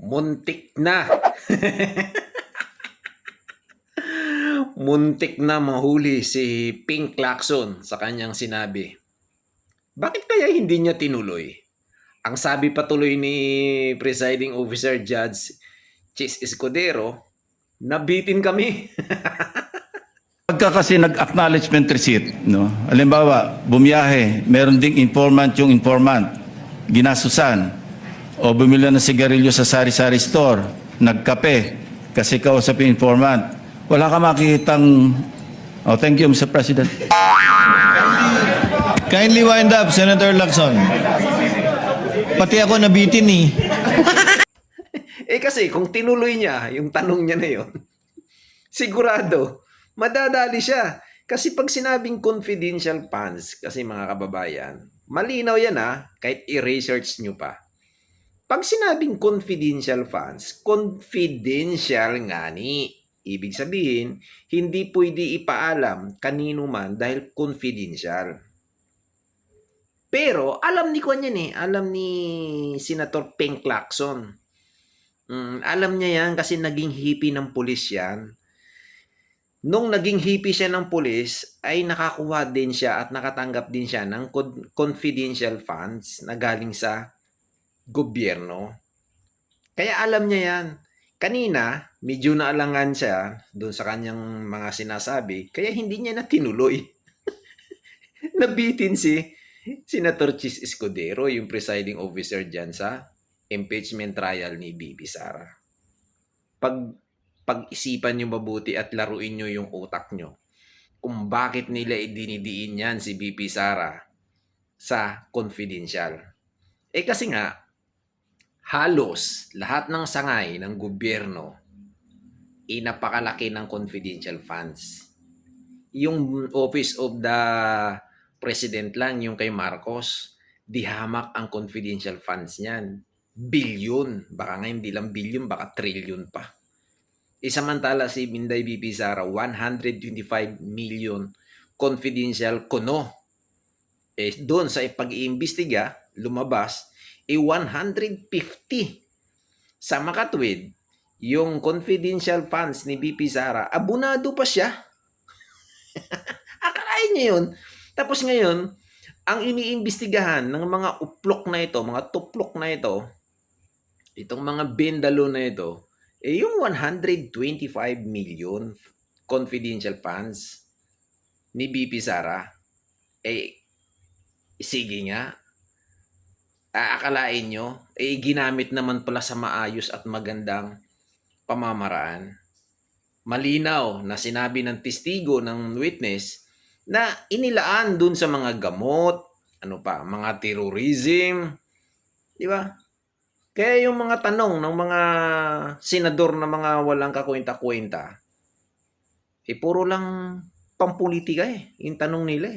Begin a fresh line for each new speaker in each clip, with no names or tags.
Muntik na. Muntik na mahuli si Pink Lacson sa kanyang sinabi. Bakit kaya hindi niya tinuloy? Ang sabi patuloy ni Presiding Officer Judge Chis Escudero, nabitin kami.
Pagka kasi nag-acknowledgement receipt, no? Halimbawa, bumiyahe, meron ding informant yung informant, ginasusan, o bumili ng sigarilyo sa sari-sari store, nagkape, kasi kausap yung informant. Wala ka makikitang... Oh, thank you, Mr. President.
Kindly wind up, Senator Lacson. Pati ako nabitin eh.
Kasi kung tinuloy niya yung tanong niya na yon, sigurado, madadali siya. Kasi pag sinabing confidential funds, kasi mga kababayan, malinaw yan kahit i-research nyo pa. Pag sinabing confidential funds, confidential nga ni. Ibig sabihin, hindi pwede ipaalam kanino man dahil confidential. Pero alam ni Kwan yan alam ni Senator Pink Lacson. Alam niya yan kasi naging hippie ng pulis yan. Nung naging hippie siya ng pulis, ay nakakuha din siya at nakatanggap din siya ng confidential funds na galing sa gobyerno. Kaya alam niya yan. Kanina, medyo naalangan siya doon sa kanyang mga sinasabi, kaya hindi niya na tinuloy. Nabitin si Senator Chis Escudero, yung presiding officer dyan sa impeachment trial ni Bibi Sara. Pag-isipan nyo mabuti at laruin nyo yung utak nyo kung bakit nila idinidiin yan si Bibi Sara sa confidential. Kasi nga, halos lahat ng sangay ng gobyerno napakalaki ng confidential funds. Yung Office of the President lang, yung kay Marcos, dihamak ang confidential funds niyan. Bilyon. Baka nga hindi lang bilyon, baka trillion pa. Samantala si Binday BP Sara, 125 million confidential kuno. Doon sa pag-iimbestiga, lumabas, 150. Sa makatwid, yung confidential funds ni BP Sara, abunado pa siya. Akalain niya yun. Tapos ngayon, ang iniimbestigahan ng mga uplok na ito, mga tuplok na ito, itong mga bendalo na ito, yung 125 million confidential funds ni BP Sara, sige nga, aakalain nyo, ginamit naman pala sa maayos at magandang pamamaraan. Malinaw na sinabi ng testigo, ng witness, na inilaan dun sa mga gamot, mga terrorism, di ba? Kaya yung mga tanong ng mga senador na mga walang kakwenta-kwenta, puro lang pampolitika yung tanong nila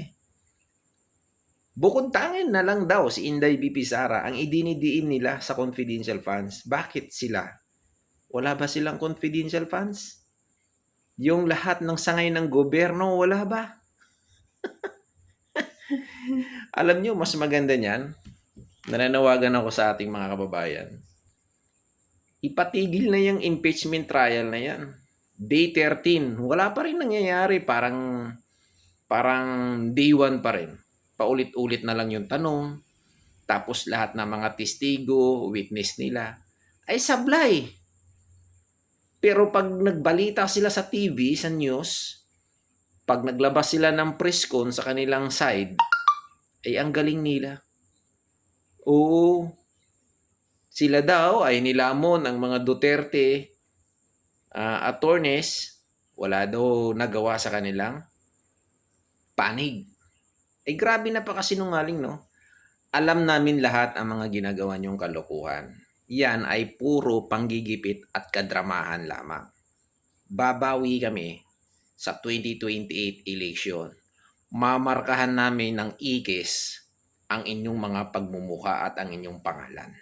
Bukod tangin na lang daw si Inday BP Sara ang idinidiin nila sa confidential funds. Bakit sila? Wala ba silang confidential funds? Yung lahat ng sangay ng gobyerno, wala ba? Alam nyo, mas maganda niyan, nananawagan ako sa ating mga kababayan, ipatigil na yung impeachment trial na yan. Day 13, wala pa rin nangyayari, parang day 1 pa rin. Paulit-ulit na lang yung tanong, tapos lahat ng mga testigo, witness nila, ay sablay. Pero pag nagbalita sila sa TV, sa news, pag naglabas sila ng press con sa kanilang side, ay ang galing nila. Oo, sila daw ay nilamon ang mga Duterte attorneys, wala daw nagawa sa kanilang panig. Grabe na pa kasi nungaling, no? Alam namin lahat ang mga ginagawa niyong kalokohan. Yan ay puro panggigipit at kadramahan lamang. Babawi kami sa 2028 election. Mamarkahan namin ng ikis ang inyong mga pagmumukha at ang inyong pangalan.